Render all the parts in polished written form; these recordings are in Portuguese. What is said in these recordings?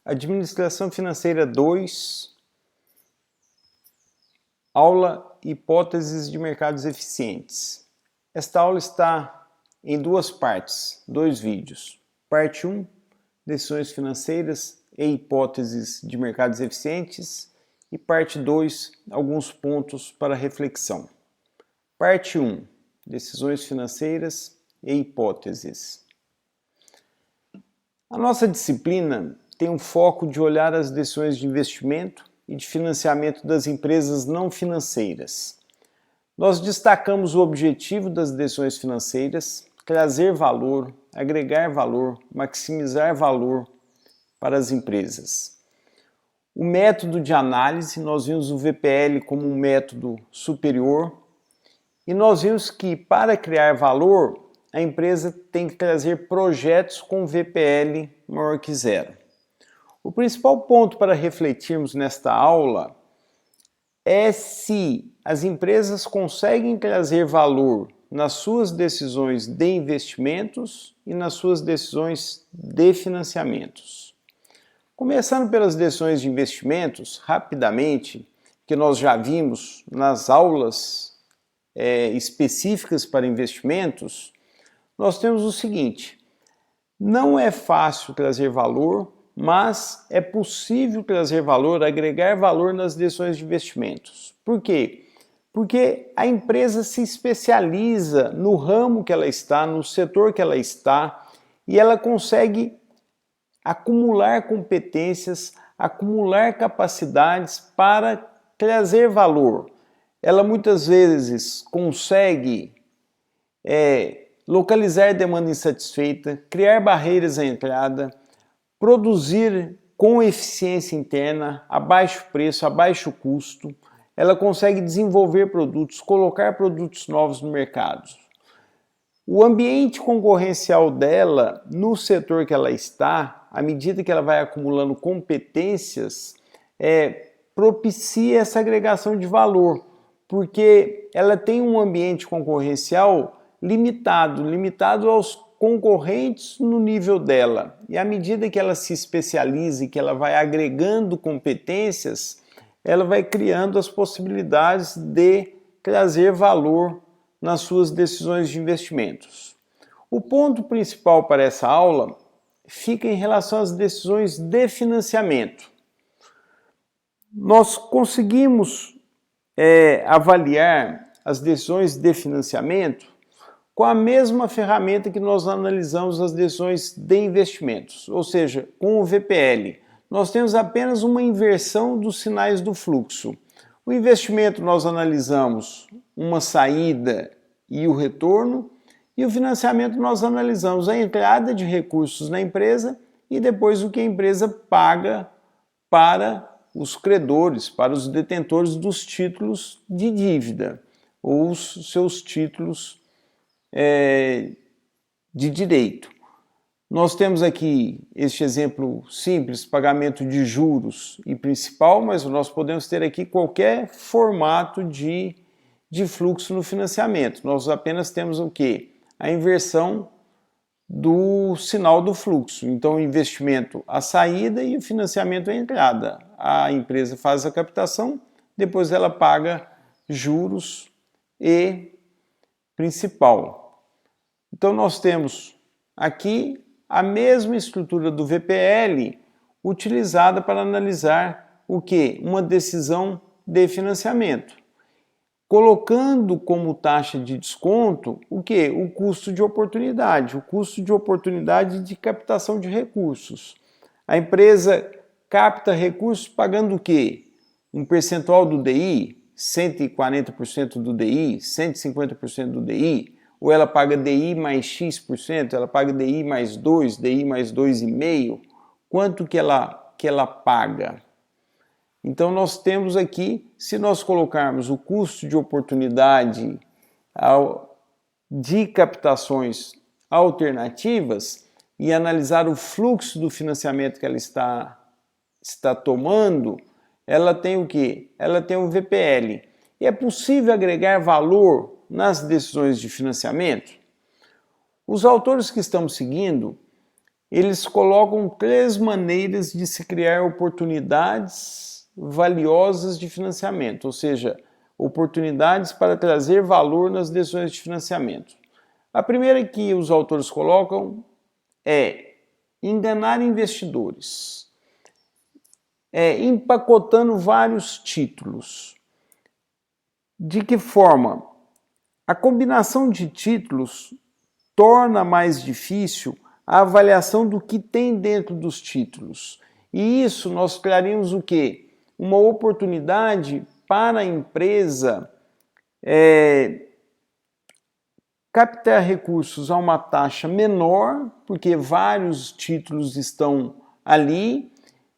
Administração Financeira 2, aula Hipóteses de Mercados Eficientes. Esta aula está em duas partes, dois vídeos. Parte 1, Decisões Financeiras e Hipóteses de Mercados Eficientes. E parte 2, alguns pontos para reflexão. Parte 1, Decisões Financeiras e Hipóteses. A nossa disciplina tem um foco de olhar as decisões de investimento e de financiamento das empresas não financeiras. Nós destacamos o objetivo das decisões financeiras, trazer valor, agregar valor, maximizar valor para as empresas. O método de análise, nós vimos o VPL como um método superior e nós vimos que para criar valor, a empresa tem que trazer projetos com VPL maior que zero. O principal ponto para refletirmos nesta aula é se as empresas conseguem trazer valor nas suas decisões de investimentos e nas suas decisões de financiamentos. Começando pelas decisões de investimentos, rapidamente, que nós já vimos nas aulas específicas para investimentos, nós temos o seguinte: não é fácil trazer valor, mas é possível trazer valor, agregar valor nas decisões de investimentos. Por quê? Porque a empresa se especializa no ramo que ela está, no setor que ela está, e ela consegue acumular competências, acumular capacidades para trazer valor. Ela muitas vezes consegue localizar demanda insatisfeita, criar barreiras à entrada, produzir com eficiência interna, a baixo preço, a baixo custo. Ela consegue desenvolver produtos, colocar produtos novos no mercado. O ambiente concorrencial dela, no setor que ela está, à medida que ela vai acumulando competências, propicia essa agregação de valor, porque ela tem um ambiente concorrencial limitado aos concorrentes no nível dela. E à medida que ela se especializa e que ela vai agregando competências, ela vai criando as possibilidades de trazer valor nas suas decisões de investimentos. O ponto principal para essa aula fica em relação às decisões de financiamento. Nós conseguimos avaliar as decisões de financiamento com a mesma ferramenta que nós analisamos as decisões de investimentos, ou seja, com o VPL. Nós temos apenas uma inversão dos sinais do fluxo. O investimento nós analisamos uma saída e o retorno, e o financiamento nós analisamos a entrada de recursos na empresa e depois o que a empresa paga para os credores, para os detentores dos títulos de dívida ou os seus títulos de direito. Nós temos aqui este exemplo simples, pagamento de juros e principal, mas nós podemos ter aqui qualquer formato de fluxo no financiamento. Nós apenas temos o quê? A inversão do sinal do fluxo. Então, o investimento a saída e o financiamento a entrada. A empresa faz a captação, depois ela paga juros e principal. Então nós temos aqui a mesma estrutura do VPL utilizada para analisar o que? Uma decisão de financiamento. Colocando como taxa de desconto o que? O custo de oportunidade, o custo de oportunidade de captação de recursos. A empresa capta recursos pagando o quê? Um percentual do DI, 140% do DI, 150% do DI, ou ela paga DI mais X%, ela paga DI mais 2, DI mais 2,5%, quanto que ela paga? Então nós temos aqui, se nós colocarmos o custo de oportunidade de captações alternativas e analisar o fluxo do financiamento que ela está tomando, ela tem o quê? Ela tem um VPL. E é possível agregar valor nas decisões de financiamento? Os autores que estamos seguindo eles colocam 3 maneiras de se criar oportunidades valiosas de financiamento, ou seja, oportunidades para trazer valor nas decisões de financiamento. A primeira que os autores colocam é enganar investidores, empacotando vários títulos. De que forma? A combinação de títulos torna mais difícil a avaliação do que tem dentro dos títulos. E isso nós criaríamos o quê? Uma oportunidade para a empresa captar recursos a uma taxa menor, porque vários títulos estão ali,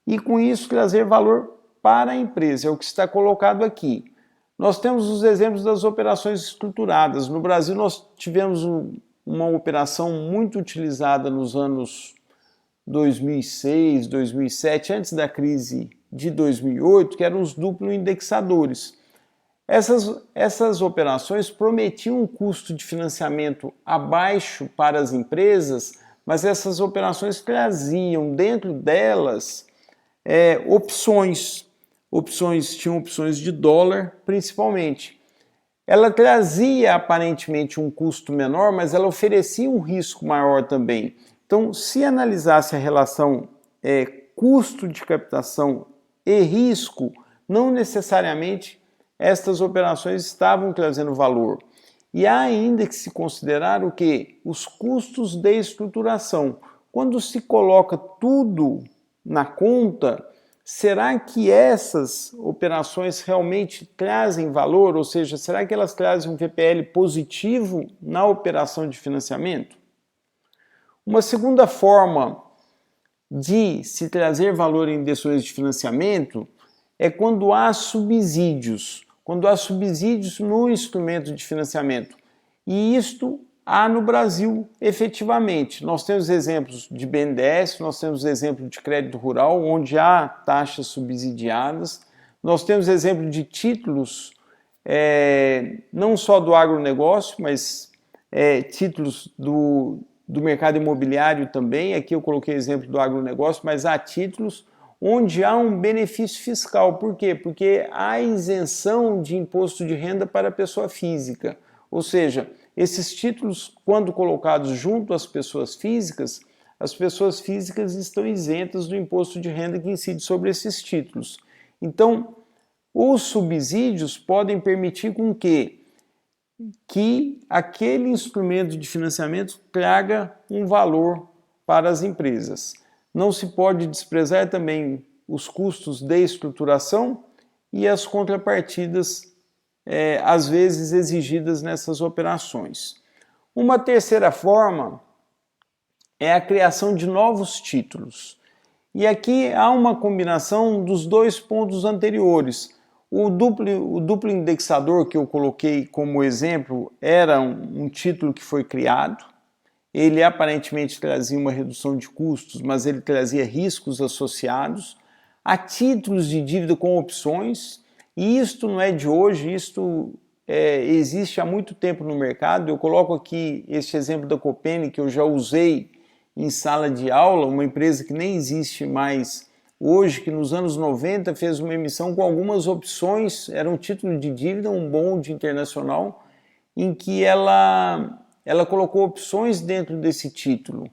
e com isso trazer valor para a empresa. É o que está colocado aqui. Nós temos os exemplos das operações estruturadas. No Brasil nós tivemos uma operação muito utilizada nos anos 2006, 2007, antes da crise de 2008, que eram os duplo indexadores. Essas operações prometiam um custo de financiamento abaixo para as empresas, mas essas operações traziam dentro delas tinham opções de dólar principalmente. Ela trazia aparentemente um custo menor, mas ela oferecia um risco maior também. Então, se analisasse a relação custo de captação e risco, não necessariamente estas operações estavam trazendo valor. E há ainda que se considerar o quê? Os custos de estruturação. Quando se coloca tudo na conta, será que essas operações realmente trazem valor? Ou seja, será que elas trazem um VPL positivo na operação de financiamento? Uma segunda forma de se trazer valor em decisões de financiamento é quando há subsídios. Quando há subsídios no instrumento de financiamento. E isto há no Brasil efetivamente. Nós temos exemplos de BNDES, nós temos exemplo de crédito rural, onde há taxas subsidiadas. Nós temos exemplo de títulos, não só do agronegócio, mas títulos do mercado imobiliário também. Aqui eu coloquei exemplo do agronegócio, mas há títulos onde há um benefício fiscal. Por quê? Porque há isenção de imposto de renda para a pessoa física. Ou seja, esses títulos, quando colocados junto às pessoas físicas estão isentas do imposto de renda que incide sobre esses títulos. Então, os subsídios podem permitir com que aquele instrumento de financiamento traga um valor para as empresas. Não se pode desprezar também os custos de estruturação e as contrapartidas, às vezes, exigidas nessas operações. Uma terceira forma é a criação de novos títulos. E aqui há uma combinação dos 2 pontos anteriores. O duplo indexador que eu coloquei como exemplo era um título que foi criado. Ele aparentemente trazia uma redução de custos, mas ele trazia riscos associados. Há títulos de dívida com opções, e isto não é de hoje, isto existe há muito tempo no mercado. Eu coloco aqui este exemplo da Copene, que eu já usei em sala de aula, uma empresa que nem existe mais hoje, que nos anos 90 fez uma emissão com algumas opções, era um título de dívida, um bond internacional, em que ela colocou opções dentro desse título.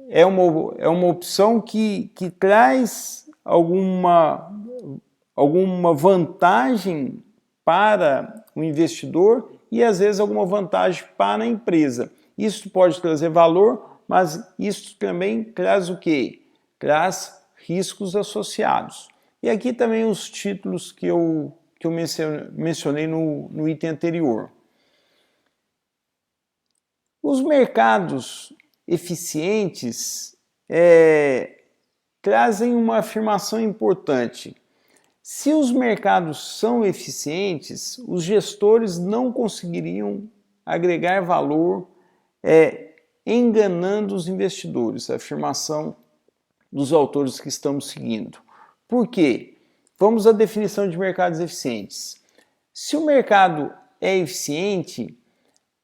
É uma opção que traz alguma vantagem para o investidor e às vezes alguma vantagem para a empresa. Isso pode trazer valor, mas isso também traz o quê? Traz riscos associados. E aqui também os títulos que eu mencionei no item anterior. Os mercados eficientes trazem uma afirmação importante. Se os mercados são eficientes, os gestores não conseguiriam agregar valor enganando os investidores, a afirmação dos autores que estamos seguindo. Por quê? Vamos à definição de mercados eficientes. Se o mercado é eficiente,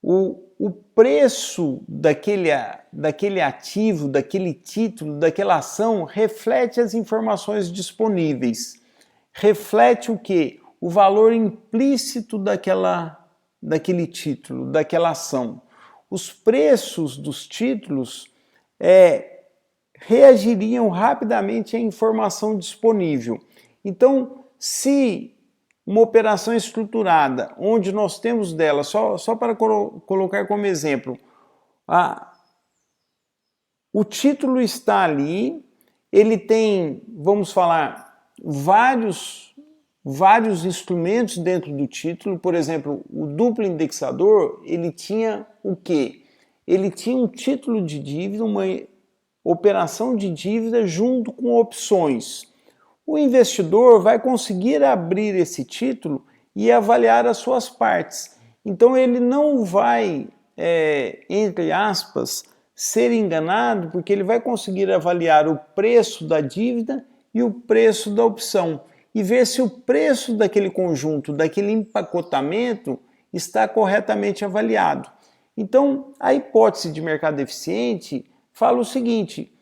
o preço daquele ativo, daquele título, daquela ação reflete as informações disponíveis. Reflete o quê? O valor implícito daquele título, daquela ação. Os preços dos títulos reagiriam rapidamente à informação disponível. Então, se uma operação estruturada, onde nós temos dela, só para colocar como exemplo, o título está ali, ele tem, vamos falar, vários instrumentos dentro do título. Por exemplo, o duplo indexador, ele tinha o quê? Ele tinha um título de dívida, uma operação de dívida junto com opções. O investidor vai conseguir abrir esse título e avaliar as suas partes. Então ele não vai, entre aspas, ser enganado, porque ele vai conseguir avaliar o preço da dívida e o preço da opção e ver se o preço daquele conjunto, daquele empacotamento, está corretamente avaliado. Então, a hipótese de mercado eficiente fala o seguinte: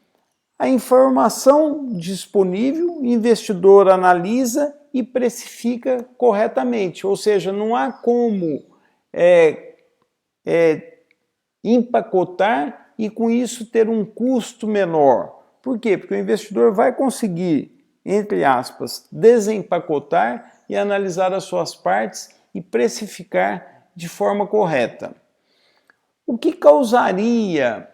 a informação disponível, o investidor analisa e precifica corretamente, ou seja, não há como empacotar e com isso ter um custo menor. Por quê? Porque o investidor vai conseguir, entre aspas, desempacotar e analisar as suas partes e precificar de forma correta. O que causaria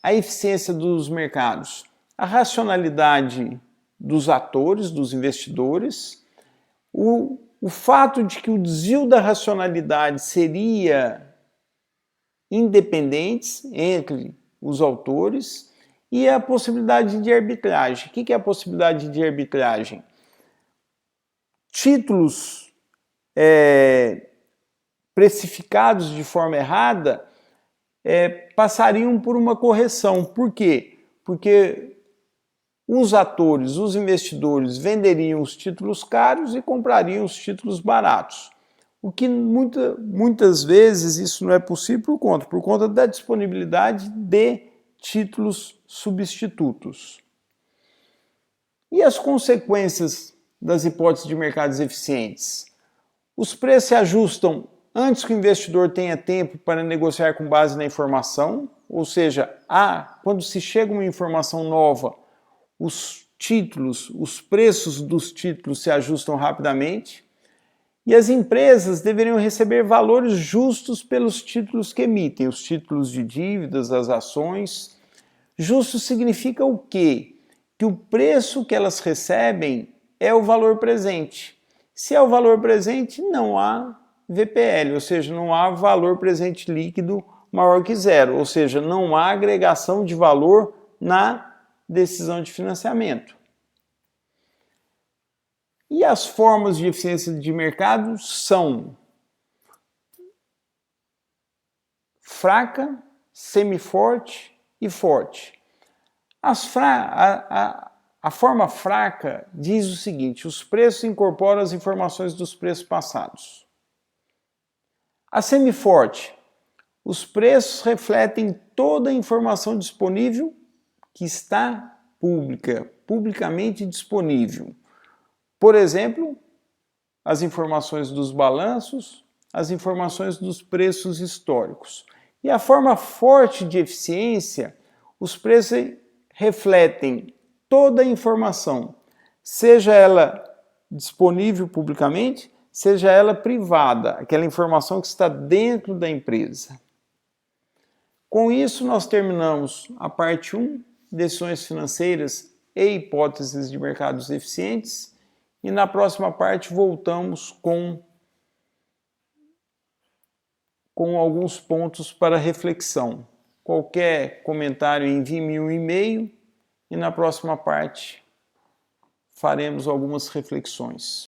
a eficiência dos mercados? A racionalidade dos atores, dos investidores, o fato de que o desvio da racionalidade seria independentes entre os autores e a possibilidade de arbitragem. O que é a possibilidade de arbitragem? Títulos precificados de forma errada passariam por uma correção. Por quê? Porque os atores, os investidores, venderiam os títulos caros e comprariam os títulos baratos. O que muitas vezes isso não é possível por conta da disponibilidade de títulos substitutos. E as consequências das hipóteses de mercados eficientes? Os preços se ajustam antes que o investidor tenha tempo para negociar com base na informação, ou seja, quando se chega uma informação nova, os preços dos títulos se ajustam rapidamente. E as empresas deveriam receber valores justos pelos títulos que emitem, os títulos de dívidas, as ações. Justo significa o quê? Que o preço que elas recebem é o valor presente. Se é o valor presente, não há VPL, ou seja, não há valor presente líquido maior que zero, ou seja, não há agregação de valor na decisão de financiamento. E as formas de eficiência de mercado são fraca, semiforte e forte. A forma fraca diz o seguinte: os preços incorporam as informações dos preços passados. A semiforte: os preços refletem toda a informação disponível que está publicamente disponível. Por exemplo, as informações dos balanços, as informações dos preços históricos. E a forma forte de eficiência: os preços refletem toda a informação, seja ela disponível publicamente, seja ela privada, aquela informação que está dentro da empresa. Com isso, nós terminamos a parte 1, decisões financeiras e hipóteses de mercados eficientes, e na próxima parte voltamos com alguns pontos para reflexão. Qualquer comentário, envie-me um e-mail e na próxima parte faremos algumas reflexões.